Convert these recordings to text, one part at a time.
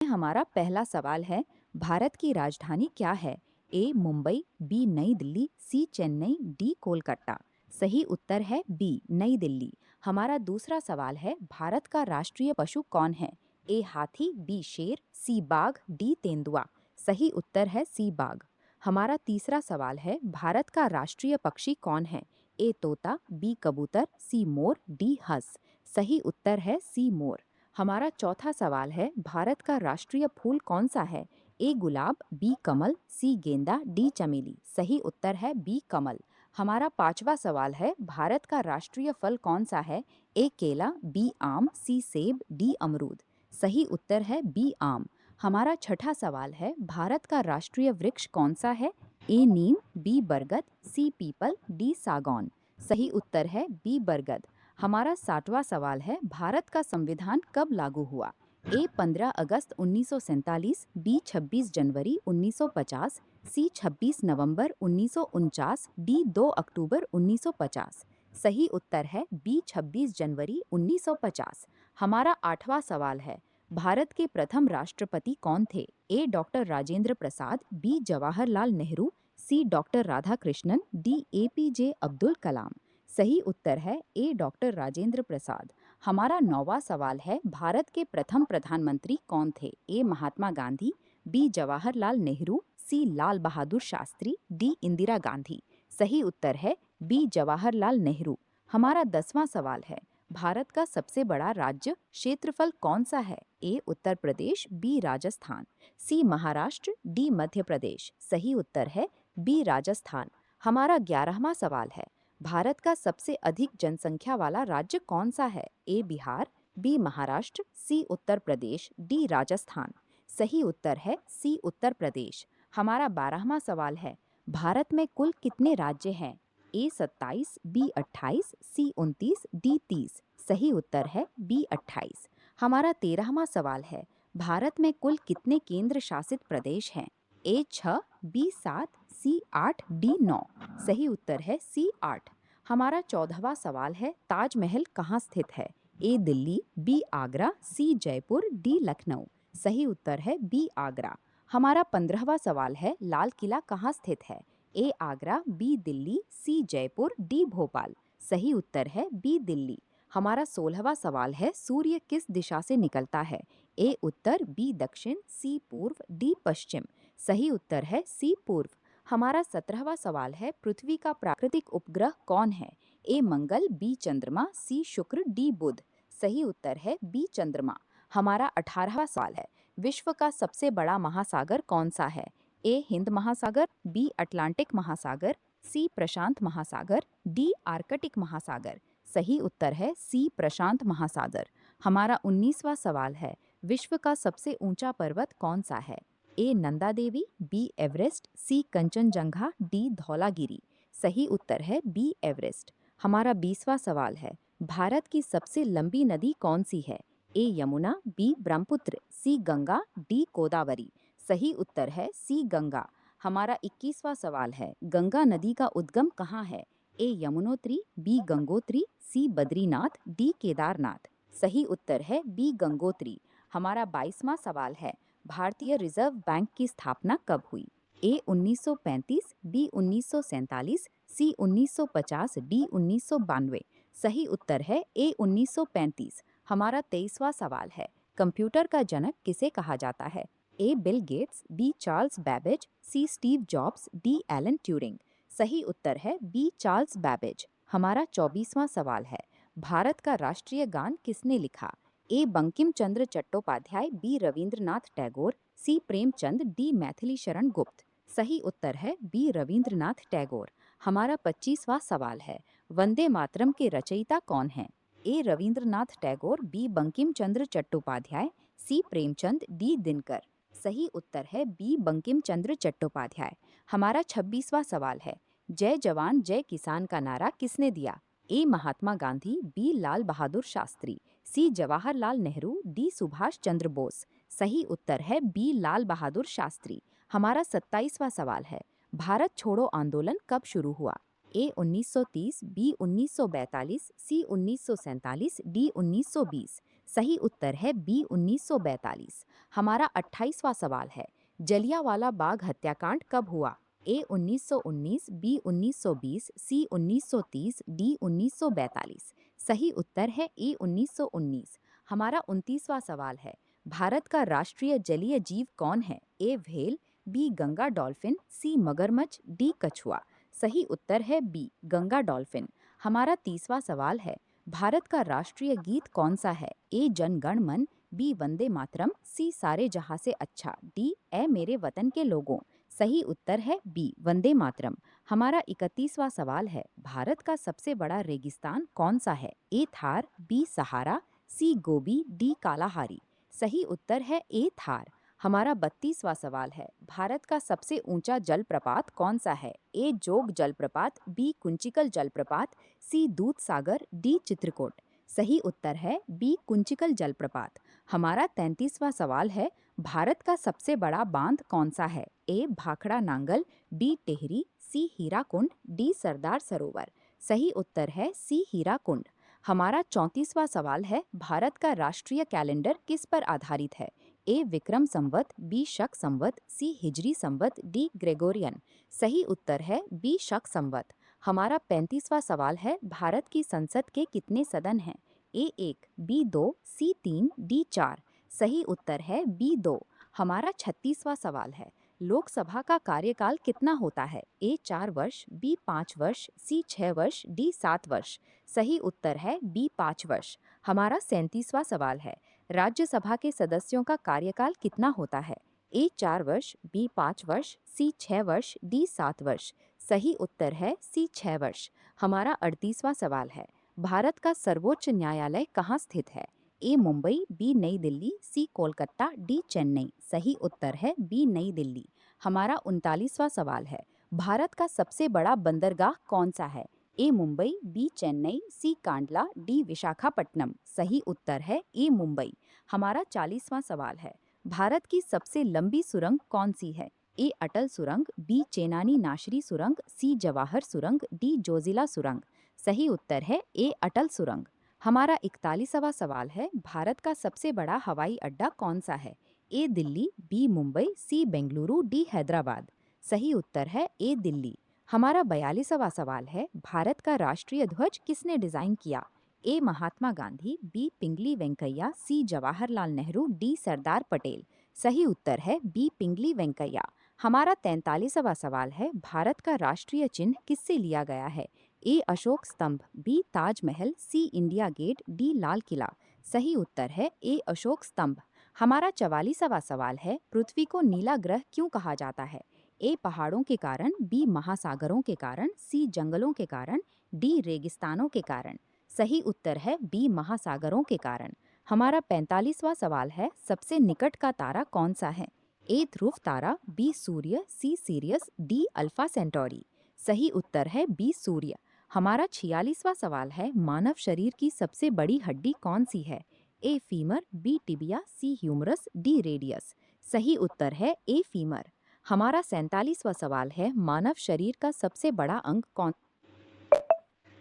हमारा पहला सवाल है, भारत की राजधानी क्या है? ए मुंबई, बी नई दिल्ली, सी चेन्नई, डी कोलकाता। सही उत्तर है बी नई दिल्ली। हमारा दूसरा सवाल है, भारत का राष्ट्रीय पशु कौन है? ए हाथी, बी शेर, सी बाघ, डी तेंदुआ। सही उत्तर है सी बाघ। हमारा तीसरा सवाल है, भारत का राष्ट्रीय पक्षी कौन है? ए तोता, बी कबूतर, सी मोर, डी हंस। सही उत्तर है सी मोर। हमारा चौथा सवाल है, भारत का राष्ट्रीय फूल कौन सा है? ए गुलाब, बी कमल, सी गेंदा, डी चमेली। सही उत्तर है बी कमल। हमारा पांचवा सवाल है, भारत का राष्ट्रीय फल कौन सा है? ए केला, बी आम, सी सेब, डी अमरूद। सही उत्तर है बी आम। हमारा छठा सवाल है, भारत का राष्ट्रीय वृक्ष कौन सा है? ए नीम, बी बरगद, सी पीपल, डी सागौन। सही उत्तर है बी बरगद। हमारा सातवां सवाल है, भारत का संविधान कब लागू हुआ? ए 15 अगस्त 1947, बी 26 जनवरी 1950, सी 26 नवंबर 1949, डी 2 अक्टूबर 1950। सही उत्तर है बी 26 जनवरी 1950। हमारा आठवां सवाल है, भारत के प्रथम राष्ट्रपति कौन थे? A doctor Rajendra Prasad, B Jawaharlal Nehru, C doctor Radhakrishnan, D APJ Abdul Kalam. सही उत्तर है ए डॉक्टर राजेंद्र प्रसाद। हमारा नौवां सवाल है, भारत के प्रथम प्रधानमंत्री कौन थे? ए महात्मा गांधी, बी जवाहरलाल नेहरू, सी लाल बहादुर शास्त्री, डी इंदिरा गांधी। सही उत्तर है बी जवाहरलाल नेहरू। हमारा 10वां सवाल है, भारत का सबसे बड़ा राज्य क्षेत्रफल कौन सा है? ए उत्तर प्रदेश, बी राजस्थान, सी महाराष्ट्र, डी मध्य प्रदेश। सही उत्तर है बी राजस्थान। हमारा 11वां सवाल है, भारत का सबसे अधिक जनसंख्या वाला राज्य कौन सा है? ए बिहार, बी महाराष्ट्र, सी उत्तर प्रदेश, डी राजस्थान। सही उत्तर है सी उत्तर प्रदेश। हमारा 12वां सवाल है, भारत में कुल कितने राज्य हैं? ए 27, बी 28, सी 29, डी 30। सही उत्तर है बी 28। हमारा 13वां सवाल है, भारत में कुल कितने केंद्र शासित प्रदेश हैं? ए 6, बी 7, सी 8, डी 9। सही उत्तर है सी 8। हमारा 14वां सवाल है, ताजमहल कहाँ स्थित है? ए दिल्ली, बी आगरा, सी जयपुर, डी लखनऊ। सही उत्तर है बी आगरा। हमारा 15वां सवाल है, लाल किला कहाँ स्थित है? ए आगरा, बी दिल्ली, सी जयपुर, डी भोपाल। सही उत्तर है बी दिल्ली। हमारा 16वां सवाल है, सूर्य किस दिशा से निकलता है? ए उत्तर, बी दक्षिण, सी पूर्व, डी पश्चिम। सही उत्तर है सी पूर्व। हमारा 17वां सवाल है, पृथ्वी का प्राकृतिक उपग्रह कौन है? ए मंगल, बी चंद्रमा, सी शुक्र, डी बुध। सही उत्तर है बी चंद्रमा। हमारा 18वां सवाल है, विश्व का सबसे बड़ा महासागर कौन सा है? ए हिंद महासागर, बी अटलांटिक महासागर, सी प्रशांत महासागर, डी आर्कटिक महासागर। सही उत्तर है सी प्रशांत महासागर। हमारा 19वां सवाल है, विश्व का सबसे ऊंचा पर्वत कौन सा है? ए नंदा देवी, बी एवरेस्ट, सी कंचनजंगा, डी धौलागिरी। सही उत्तर है बी एवरेस्ट। हमारा 20वां सवाल है, भारत की सबसे लंबी नदी कौन सी है? ए यमुना, बी ब्रह्मपुत्र, सी गंगा, डी गोदावरी। सही उत्तर है सी गंगा। हमारा 21वां सवाल है, गंगा नदी का उद्गम कहाँ है? ए यमुनोत्री, बी गंगोत्री, सी बद्रीनाथ, डी केदारनाथ। सही उत्तर है बी गंगोत्री। हमारा 22वां सवाल है, भारतीय रिजर्व बैंक की स्थापना कब हुई? ए 1935, बी 1947, सी 1950, डी 1992। सही उत्तर है ए 1935। हमारा 23वां सवाल है, कंप्यूटर का जनक किसे कहा जाता है? A Bill Gates, B Charles Babbage, C Steve Jobs, D Alan Turing. सही उत्तर है बी चार्ल्स बैबेज। हमारा 24वां सवाल है, भारत का राष्ट्रीय गान किसने लिखा? ए बंकिम चंद्र चट्टोपाध्याय, बी रविंद्रनाथ टैगोर, सी प्रेमचंद, डी मैथिली शरण गुप्त। सही उत्तर है बी रविंद्रनाथ टैगोर। हमारा 25वां सवाल है, वंदे मातरम के रचयिता कौन हैं? ए रविंद्रनाथ टैगोर, बी बंकिम चंद्र चट्टोपाध्याय, सी प्रेमचंद, डी दिनकर। सही उत्तर है बी बंकिम चंद्र चट्टोपाध्याय। हमारा 26वां सवाल है, जय जवान जय किसान का नारा किसने दिया? ए महात्मा गांधी, बी लाल बहादुर शास्त्री, सी जवाहरलाल नेहरू, डी सुभाष चंद्र बोस। सही उत्तर है बी लाल बहादुर शास्त्री। हमारा 27वां सवाल है, भारत छोड़ो आंदोलन कब शुरू हुआ? ए 1930, बी 1942, सी 1947, डी 1920। सही उत्तर है बी 1942। हमारा 28वां सवाल है, जलियांवाला बाग हत्याकांड कब हुआ? ए 1919, बी 1920, सी 1930, डी 1942। सही उत्तर है ए 1919। हमारा 29वां सवाल है, भारत का राष्ट्रीय जलीय जीव कौन है? ए व्हेल, बी गंगा डॉल्फिन, सी मगरमच्छ, डी कछुआ। सही उत्तर है बी गंगा डॉल्फिन। हमारा 30वां सवाल है, भारत का राष्ट्रीय गीत कौन सा है? ए जन गण मन, बी वंदे मातरम, सी सारे जहां से अच्छा, डी ए मेरे वतन के लोगों। सही उत्तर है बी वंदे मातरम। हमारा 31वां सवाल है, भारत का सबसे बड़ा रेगिस्तान कौन सा है? ए थार, बी सहारा, सी गोबी, डी कालाहारी। सही उत्तर है ए थार। हमारा 32वां सवाल है, भारत का सबसे ऊंचा जलप्रपात कौन सा है? ए जोग जलप्रपात, बी कुंचिकल जलप्रपात, सी दूध सागर, डी चित्रकूट। सही उत्तर है बी कुंचिकल जलप्रपात। हमारा 33वां सवाल है, भारत का सबसे बड़ा बांध कौन सा है? ए भाखड़ा नांगल, बी टेहरी, सी हीराकुंड, डी सरदार सरोवर। सही उत्तर है सी हीराकुंड। हमारा 34वां सवाल है, भारत का राष्ट्रीय कैलेंडर किस पर आधारित है? ए विक्रम संवत, बी शक संवत, सी हिजरी संवत, डी ग्रेगोरियन। सही उत्तर है बी शक संवत। हमारा 35वां सवाल है, भारत की संसद के कितने सदन हैं? ए 1, बी 2, सी 3, डी 4। सही उत्तर है बी 2। हमारा 36वां सवाल है, लोकसभा का कार्यकाल कितना होता है? ए 4 वर्ष, बी 5 वर्ष, सी 6 वर्ष, डी 7 वर्ष। सही उत्तर है बी 5 वर्ष। हमारा 37वां सवाल है, राज्यसभा के सदस्यों का कार्यकाल कितना होता है? ए 4 वर्ष, बी 5 वर्ष, सी 6 वर्ष, डी 7 वर्ष। सही उत्तर है सी 6 वर्ष। हमारा 38वां सवाल है, भारत का सर्वोच्च न्यायालय कहाँ स्थित है? ए मुंबई, बी नई दिल्ली, सी कोलकाता, डी चेन्नई। सही उत्तर है बी नई दिल्ली। हमारा 39वां सवाल है, भारत का सबसे बड़ा बंदरगाह कौन सा है? ए मुंबई, बी चेन्नई, सी कांडला, डी विशाखापट्टनम। सही उत्तर है ए मुंबई। हमारा 40वां सवाल है, भारत की सबसे लंबी सुरंग कौन सी है? ए अटल सुरंग, बी चेनानी नाशरी सुरंग, सी जवाहर सुरंग, डी जोजिला सुरंग। सही उत्तर है ए अटल सुरंग। हमारा 41वां सवाल है, भारत का सबसे बड़ा हवाई अड्डा कौन सा है? ए दिल्ली, बी मुंबई, सी बेंगलुरु, डी हैदराबाद। सही उत्तर है ए दिल्ली। हमारा 42वां सवाल है, भारत का राष्ट्रीय ध्वज किसने डिजाइन किया? ए महात्मा गांधी, बी पिंगली वेंकैया, सी जवाहरलाल नेहरू, डी सरदार पटेल। सही उत्तर है बी पिंगली वेंकैया। हमारा 43वां सवाल है, भारत का राष्ट्रीय चिन्ह किससे लिया गया है? ए अशोक स्तंभ, बी ताजमहल, सी India gate, D Lal Qila. सही उत्तर है ए अशोक स्तंभ। हमारा 44वां सवाल है, पृथ्वी को नीला ग्रह क्यों कहा जाता है? ए पहाड़ों के कारण, बी महासागरों के कारण, सी जंगलों के कारण, डी रेगिस्तानों के कारण। सही उत्तर है बी महासागरों के कारण। हमारा 45वां सवाल है, सबसे निकट का तारा कौन सा है? ए ध्रुव तारा, बी सूर्य, सी सीरियस, डी अल्फा सेंटोरी। सही उत्तर है बी सूर्य। हमारा 46वां सवाल है, मानव शरीर की सबसे बड़ी हड्डी कौन सी है? A femur, B tibia, C humerus, D radius. सही उत्तर है ए फीमर। हमारा 47वां सवाल है, मानव शरीर का सबसे बड़ा अंग कौन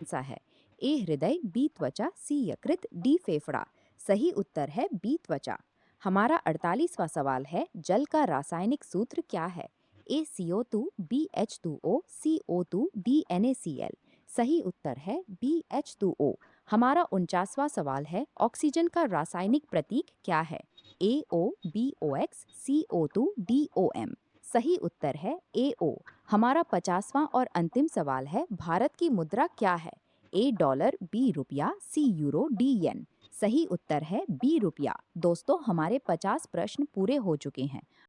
सा है? ए हृदय, बी त्वचा, सी यकृत, डी फेफड़ा। सही उत्तर है बी त्वचा। हमारा 48वां सवाल है, जल का रासायनिक सूत्र क्या है? ए CO2, बी H2O, सी O2, डी NaCl। सही उत्तर है बी H2O। हमारा 49वां सवाल है, ऑक्सीजन का रासायनिक प्रतीक क्या है? AO, BOX, CO2, DOM। सही उत्तर है AO। हमारा 50वां और अंतिम सवाल है, भारत की मुद्रा क्या है? ए डॉलर, बी रुपया, सी यूरो, डी येन। सही उत्तर है बी रुपया। दोस्तों, हमारे 50 प्रश्न पूरे हो चुके हैं।